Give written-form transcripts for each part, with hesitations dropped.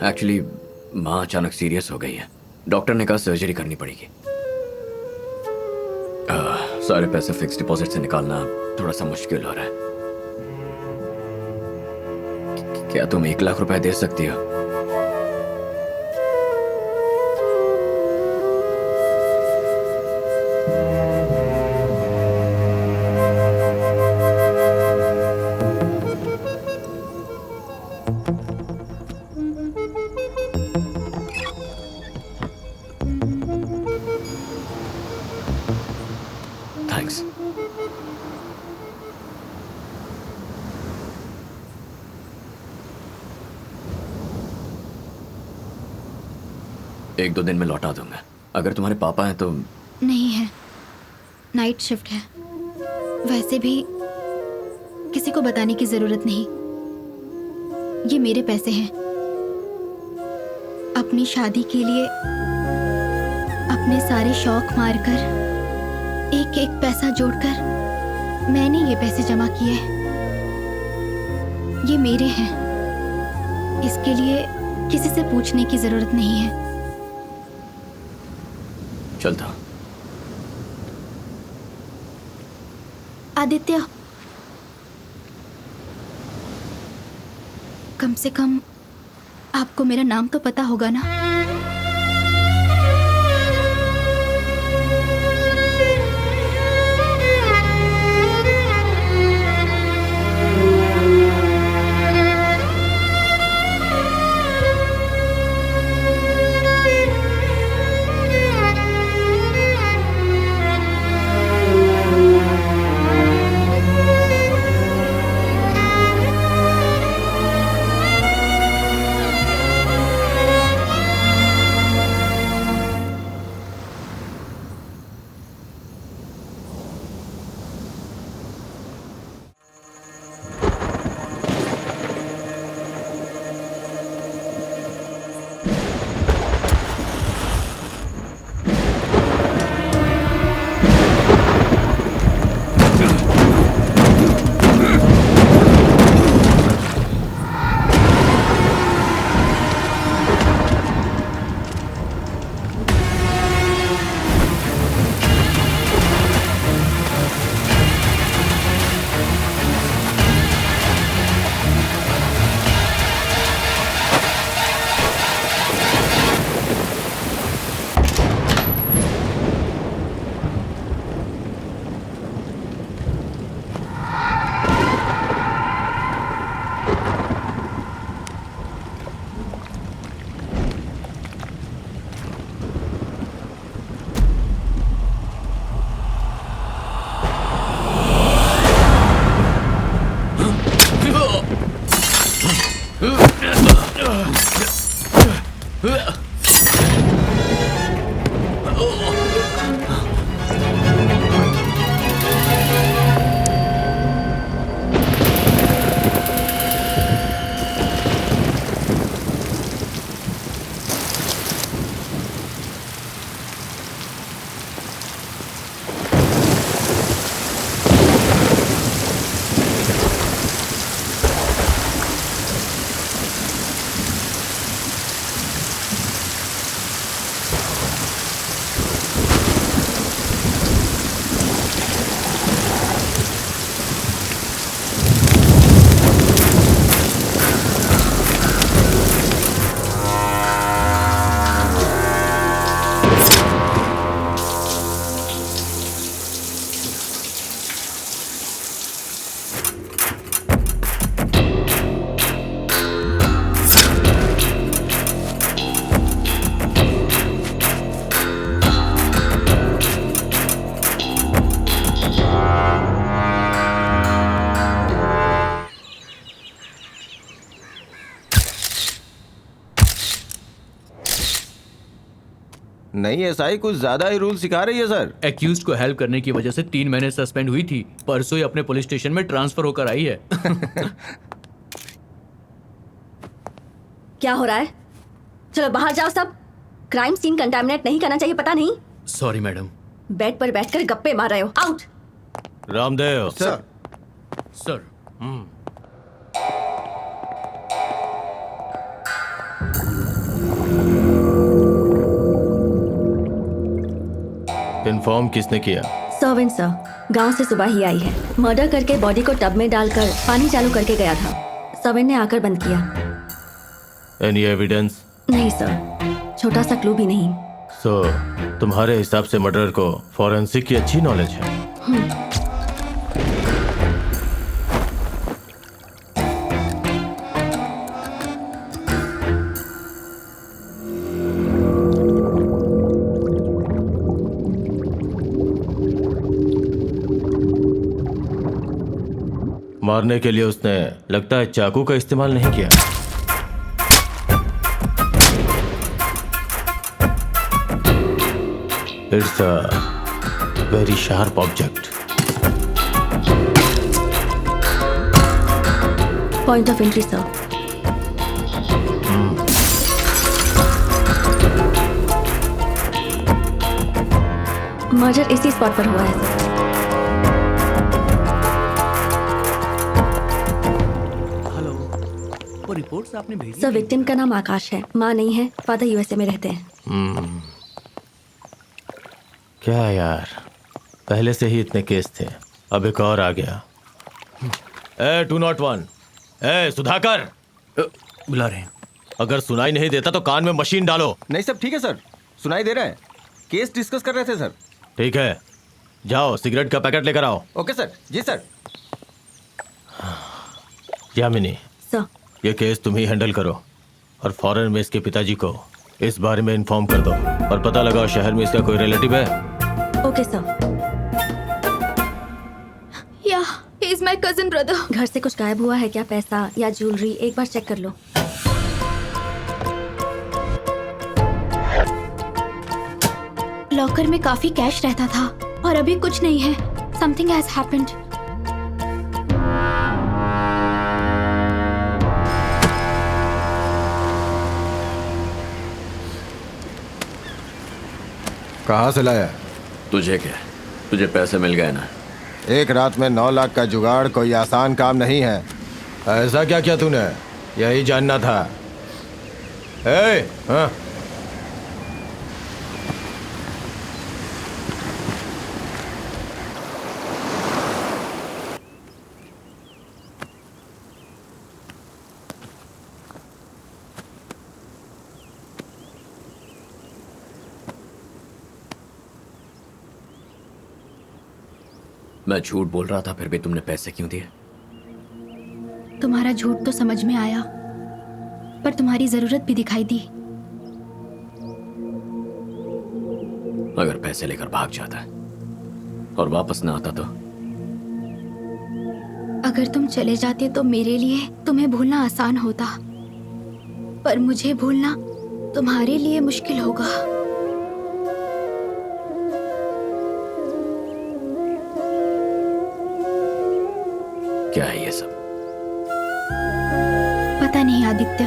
Actually माँ अचानक serious हो गई है। डॉक्टर ने कहा सर्जरी करनी पड़ेगी। सारे पैसे फिक्स डिपॉजिट से निकालना थोड़ा सा मुश्किल हो रहा है। क्या तुम 1 लाख रुपए दे सकती हो? थैंक्स। एक दो दिन में लौटा दूंगा। अगर तुम्हारे पापा हैं तो। नहीं है, नाइट शिफ्ट है। वैसे भी किसी को बताने की जरूरत नहीं। ये मेरे पैसे हैं। अपनी शादी के लिए अपने सारे शौक मारकर एक एक पैसा जोड़कर मैंने ये पैसे जमा किए। ये मेरे हैं। इसके लिए किसी से पूछने की जरूरत नहीं है। चलता हूं। आदित्य, कम से कम आपको मेरा नाम तो पता होगा ना? नहीं एसआई कुछ ज्यादा ही रूल सिखा रही है सर। एक्यूज्ड को हेल्प करने की वजह से 3 महीने सस्पेंड हुई थी। परसों ही अपने पुलिस स्टेशन में ट्रांसफर होकर आई है। क्या हो रहा है? चलो बाहर जाओ सब। क्राइम सीन कंटामिनेट नहीं करना चाहिए, पता नहीं। Sorry madam. बेड पर बैठकर गप्पे मार रहे हो। Out. Ramdev sir. Sir. Inform किसने किया? सर्वेंट सर, गांव से सुबह ही आई है। मर्डर करके बॉडी को टब में डालकर पानी चालू करके गया था। सर्वेंट ने आकर बंद किया। Any evidence? नहीं सर, छोटा सा क्लू भी नहीं। सो तुम्हारे हिसाब से मर्डर को फॉरेंसिक की अच्छी नॉलेज है? मारने के लिए उसने लगता है चाकू का इस्तेमाल नहीं किया। It's a very sharp object. Point of entry sir. Murder इसी स्पॉट पर हुआ है सर। हेलो, वो रिपोर्ट्स आपने भेजी? सर, विक्टिम का नाम आकाश है, माँ नहीं है, फादर यूएसए में रहते हैं। क्या यार, पहले से ही इतने केस थे, अब एक और आ गया। ए 201, ए सुधाकर, बुला रहे हैं। अगर सुनाई नहीं देता तो कान में मशीन डालो। नहीं सब ठीक है सर, सुनाई दे रहा है। केस डिस्कस कर रहे थे सर। ठीक है, जाओ सिगरेट का पैकेट लेकर आओ। Okay sir. जी सर। यामिनी, सर, ये केस तुम ही हैंडल करो और फॉरेन में इसके पिताजी को इस बारे में इन्फॉर्म कर दो और पता लगाओ शहर में इसका कोई रिलेटिव है। Okay sir. Yeah he is my cousin brother. घर से कुछ गायब हुआ है क्या? पैसा या ज्वेलरी? एक बार चेक कर लो। लॉकर में काफी कैश रहता था और अभी कुछ नहीं है। Something has happened. कहाँ से लाया? तुझे क्या, तुझे पैसे मिल गए ना? एक रात में 9 लाख का जुगाड़ कोई आसान काम नहीं है। ऐसा क्या किया तूने? यही जानना था। हाँ। मैं झूठ बोल रहा था, फिर भी तुमने पैसे क्यों दिए? तुम्हारा झूठ तो समझ में आया, पर तुम्हारी जरूरत भी दिखाई दी। अगर पैसे लेकर भाग जाता और वापस ना आता तो? अगर तुम चले जाते तो मेरे लिए तुम्हें भूलना आसान होता, पर मुझे भूलना तुम्हारे लिए मुश्किल होगा। क्या है ये सब? पता नहीं आदित्य,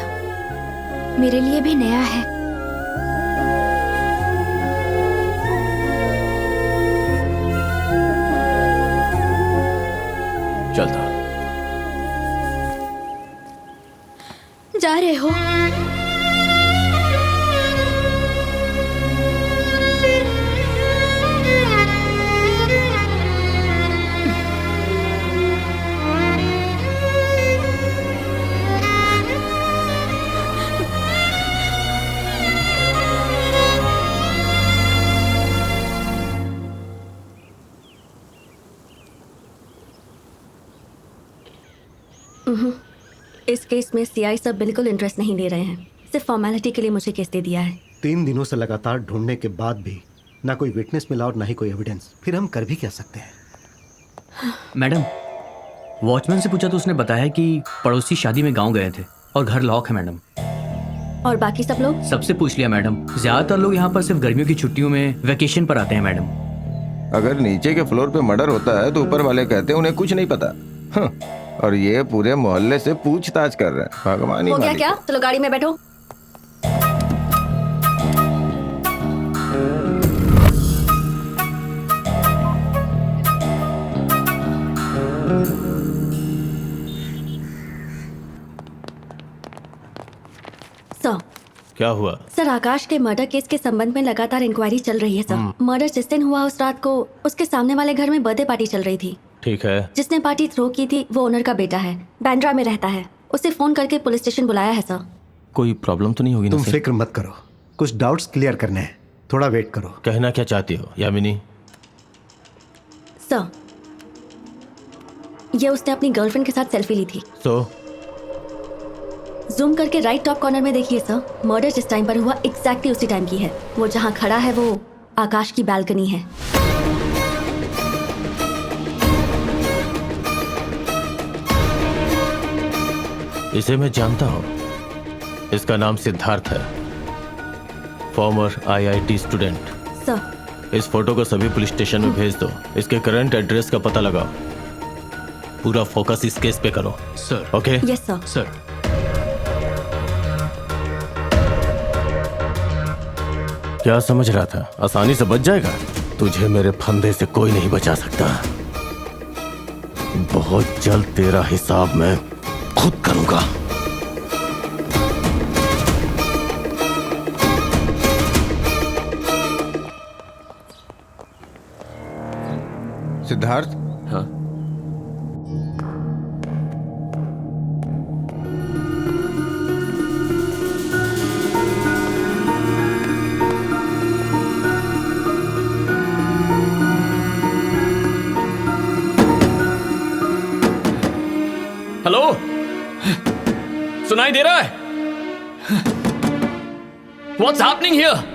मेरे लिए भी नया है। चलता। जा रहे हो? इस केस में सीआई सब बिल्कुल इंटरेस्ट नहीं ले रहे हैं। सिर्फ फॉर्मेलिटी के लिए मुझे केस दे दिया है। 3 दिनों से लगातार ढूंढने के बाद भी ना कोई विटनेस मिला और ना ही कोई एविडेंस। फिर हम कर भी क्या सकते हैं? मैडम, वॉचमैन से पूछा तो उसने बताया कि पड़ोसी शादी में गांव गए थे और घर लॉक है मैडम। और बाकी सब लोग? सबसे पूछ लिया मैडम। ज्यादातर लोग यहाँ पर सिर्फ गर्मियों की छुट्टियों में वेकेशन पर आते हैं मैडम। अगर नीचे के फ्लोर पे मर्डर होता है तो ऊपर वाले कहते हैं उन्हें कुछ नहीं पता। और ये पूरे मोहल्ले से पूछताछ कर रहे हैं। भगवान ही हो गया मालिक। क्या? चलो गाड़ी में बैठो। सर, क्या हुआ? सर, आकाश के मर्डर केस के संबंध में लगातार इंक्वायरी चल रही है सर। मर्डर जिस दिन हुआ उस रात को उसके सामने वाले घर में बर्थडे पार्टी चल रही थी। ठीक है। जिसने पार्टी थ्रो की थी वो ओनर का बेटा है, बांद्रा में रहता है। उसे फोन करके पुलिस स्टेशन बुलाया है सर। कोई प्रॉब्लम तो नहीं होगी ना तुम सर? फिक्र मत करो, कुछ डाउट्स क्लियर करने हैं, थोड़ा वेट करो। कहना क्या चाहती हो यामिनी? सर, ये उसने अपनी गर्लफ्रेंड के साथ सेल्फी ली थी। तो जूम करके राइट टॉप कॉर्नर में देखिए सर, मर्डर जिस टाइम पर हुआ एग्जैक्टली उसी टाइम की है। वो जहाँ खड़ा है वो आकाश की बालकनी है। इसे मैं जानता हूँ। इसका नाम सिद्धार्थ है, फॉर्मर IIT स्टूडेंट। सर, इस फोटो को सभी पुलिस स्टेशन में भेज दो। इसके करंट एड्रेस का पता लगाओ। पूरा फोकस इस केस पे करो। Sir. Okay? Yes sir. Sir, क्या समझ रहा था आसानी से बच जाएगा? तुझे मेरे फंदे से कोई नहीं बचा सकता। बहुत जल्द तेरा हिसाब मैं खुद करूंगा। सिद्धार्थ, हाँ। हेलो, सुनाई दे रहा है? What's happening here?